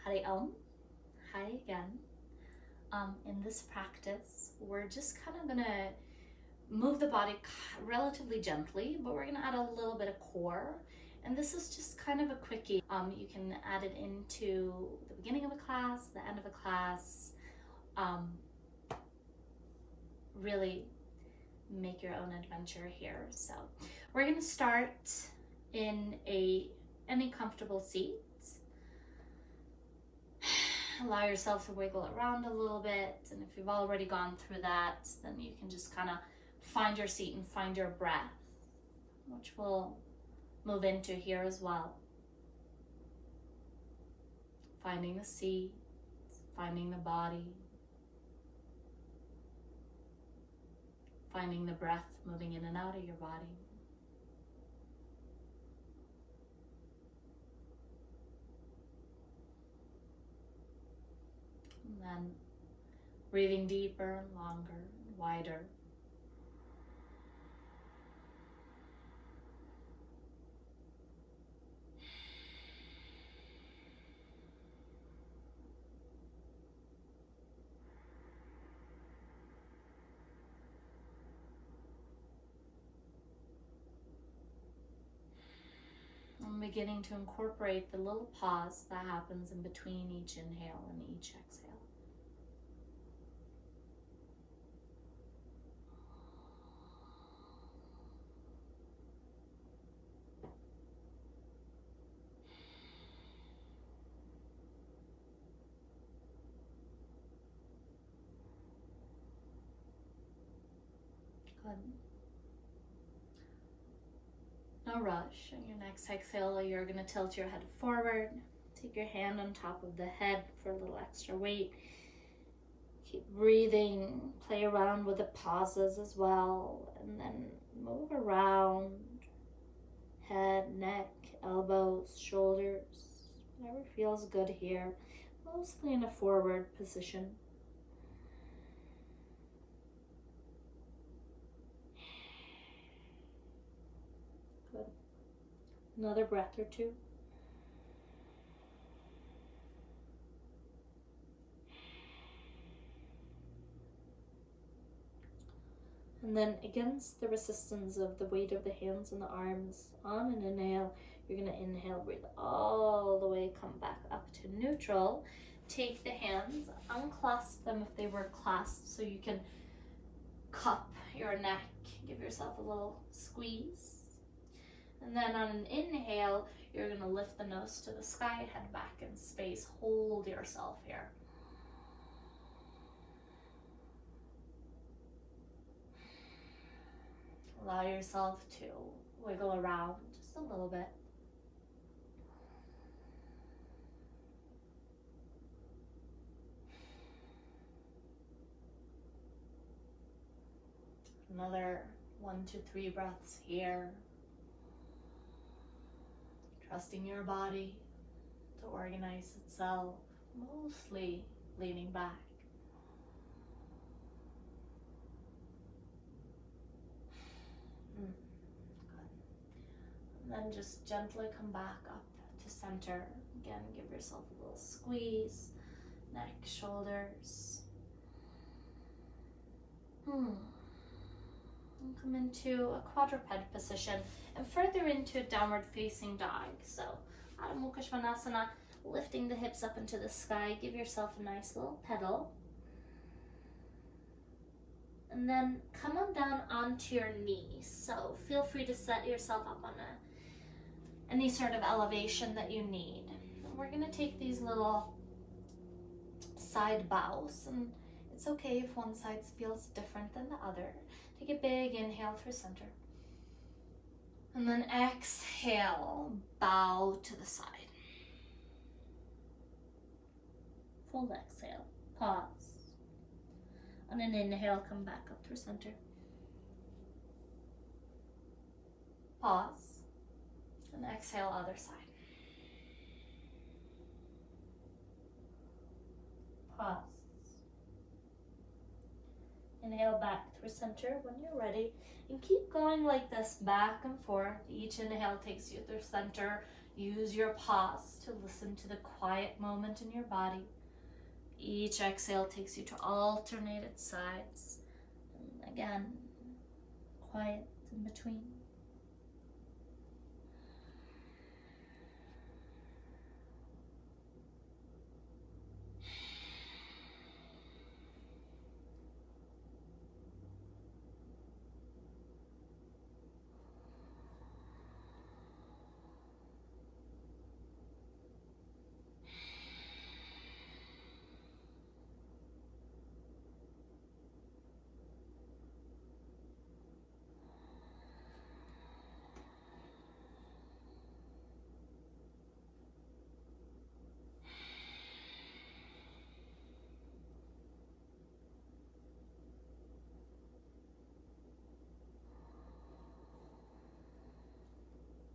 Hari Om. Hi again. In this practice, we're just kind of gonna move the body relatively gently, but we're gonna add a little bit of core. And this is just kind of a quickie. You can add it into the beginning of a class, the end of a class. Really make your own adventure here. So we're gonna start in any comfortable seat. Allow yourself to wiggle around a little bit, and if you've already gone through that, then you can just kind of find your seat and find your breath, which we'll move into here as well. Finding the seat, finding the body, finding the breath moving in and out of your body. And then breathing deeper and longer and wider. I'm beginning to incorporate the little pause that happens in between each inhale and each exhale. Good. No rush. On your next exhale, you're going to tilt your head forward. Take your hand on top of the head for a little extra weight. Keep breathing. Play around with the pauses as well. And then move around. Head, neck, elbows, shoulders. Whatever feels good here. Mostly in a forward position. Good. Another breath or two. And then against the resistance of the weight of the hands and the arms, on an inhale, you're going to inhale, breathe all the way, come back up to neutral. Take the hands, unclasp them if they were clasped, so you can cup your neck, give yourself a little squeeze. And then on an inhale, you're going to lift the nose to the sky, head back in space, hold yourself here. Allow yourself to wiggle around just a little bit. Another 1 to 3 breaths here. Trusting your body to organize itself, mostly leaning back. Good. And then just gently come back up to center. Again, give yourself a little squeeze, neck, shoulders. And come into a quadruped position and further into downward facing dog. So Adho Mukha Svanasana, lifting the hips up into the sky. Give yourself a nice little pedal. And then come on down onto your knees. So feel free to set yourself up on any sort of elevation that you need. And we're gonna take these little side bows, and it's okay if one side feels different than the other. Take a big inhale through center. And then exhale, bow to the side. Full exhale, pause. On an inhale, come back up through center. Pause. And exhale, other side. Pause. Inhale back through center when you're ready. And keep going like this, back and forth. Each inhale takes you through center. Use your pause to listen to the quiet moment in your body. Each exhale takes you to alternated sides. And again, quiet in between.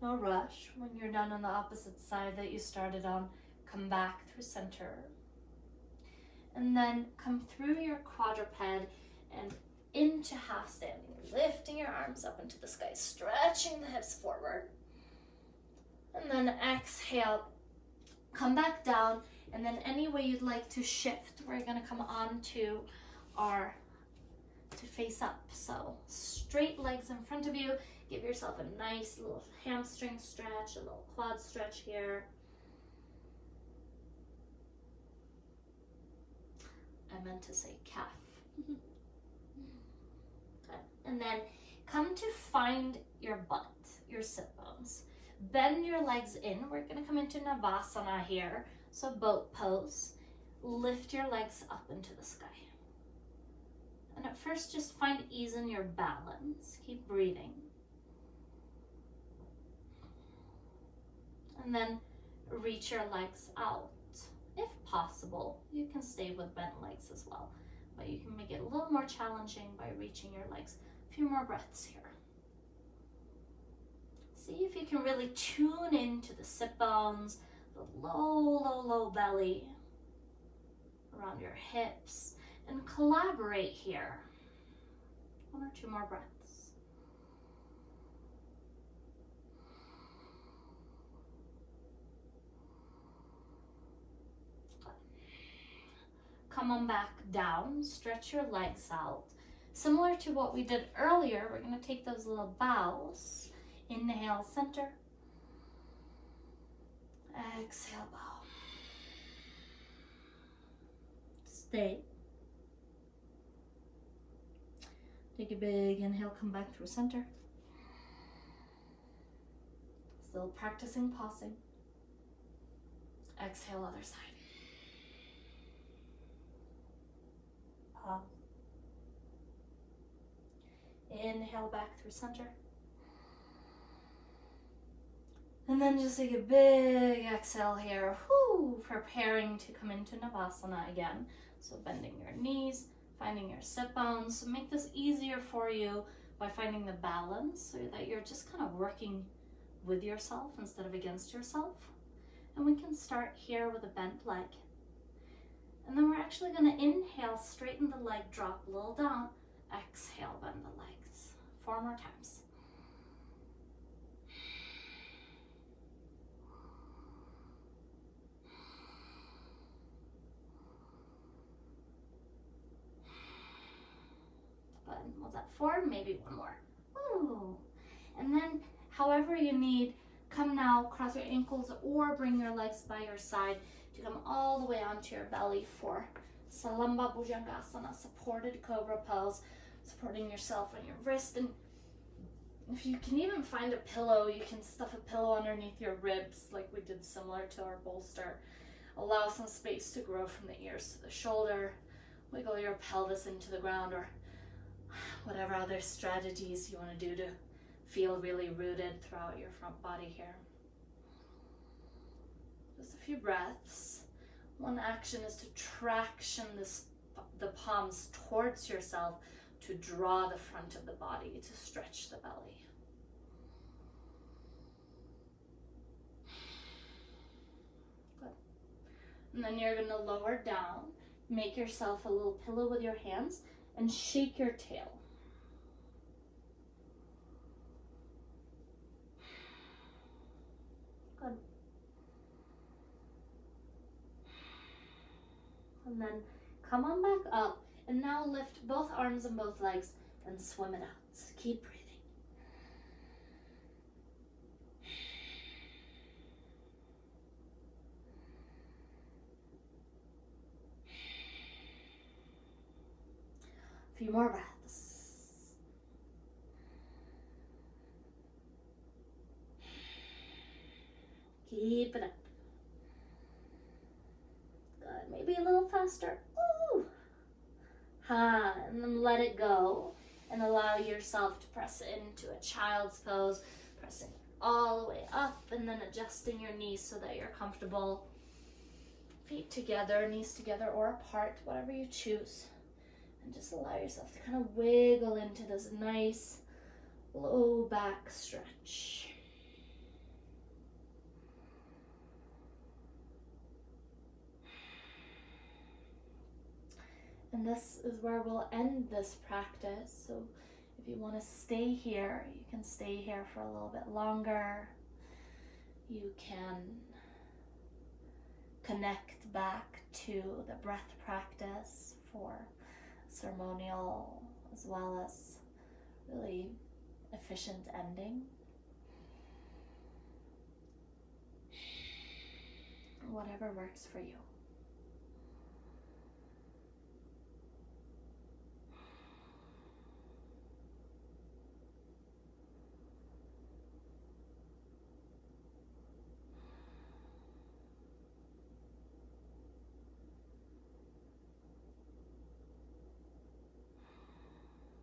No rush. When you're done on the opposite side that you started on, come back through center. And then come through your quadruped and into half standing, lifting your arms up into the sky, stretching the hips forward. And then exhale, come back down, and then any way you'd like to shift, we're gonna come on to face up. So straight legs in front of you, give yourself a nice little hamstring stretch, a little quad stretch here. I meant to say calf. Okay. And then come to find your butt, your sit bones. Bend your legs in. We're gonna come into Navasana here. So boat pose. Lift your legs up into the sky. And at first, just find ease in your balance. Keep breathing. And then reach your legs out. If possible, you can stay with bent legs as well, but you can make it a little more challenging by reaching your legs. A few more breaths here. See if you can really tune into the sit bones, the low belly around your hips, and collaborate here. 1 or 2 more breaths. Come on back down, stretch your legs out. Similar to what we did earlier, we're gonna take those little bows. Inhale, center. Exhale, bow. Stay. Take a big inhale, come back through center. Still practicing pausing. Exhale, other side. Pause. Inhale back through center. And then just take a big exhale here. Whew, preparing to come into Navasana again. So bending your knees, finding your sit bones. So make this easier for you by finding the balance so that you're just kind of working with yourself instead of against yourself. And we can start here with a bent leg. And then we're actually going to inhale, straighten the leg, drop a little down. Exhale, bend the legs. 4 more times. Was that 4? Maybe 1 more. Ooh. And then however you need, come now, cross your ankles or bring your legs by your side to come all the way onto your belly for Salamba Bhujangasana, supported cobra pose, supporting yourself on your wrist. And if you can even find a pillow, you can stuff a pillow underneath your ribs like we did similar to our bolster. Allow some space to grow from the ears to the shoulder. Wiggle your pelvis into the ground, or whatever other strategies you want to do to feel really rooted throughout your front body here. Just a few breaths. One action is to traction the palms towards yourself to draw the front of the body, to stretch the belly. Good. And then you're going to lower down, make yourself a little pillow with your hands, and shake your tail. Good. And then come on back up. And now lift both arms and both legs and swim it out. Keep breathing. A few more breaths. Keep it up. Good. Maybe a little faster. Ooh. Ha. And then let it go. And allow yourself to press into a child's pose. Pressing all the way up and then adjusting your knees so that you're comfortable. Feet together, knees together or apart, whatever you choose. And just allow yourself to kind of wiggle into this nice low back stretch. And this is where we'll end this practice. So if you want to stay here, you can stay here for a little bit longer. You can connect back to the breath practice for ceremonial as well as really efficient ending. Whatever works for you.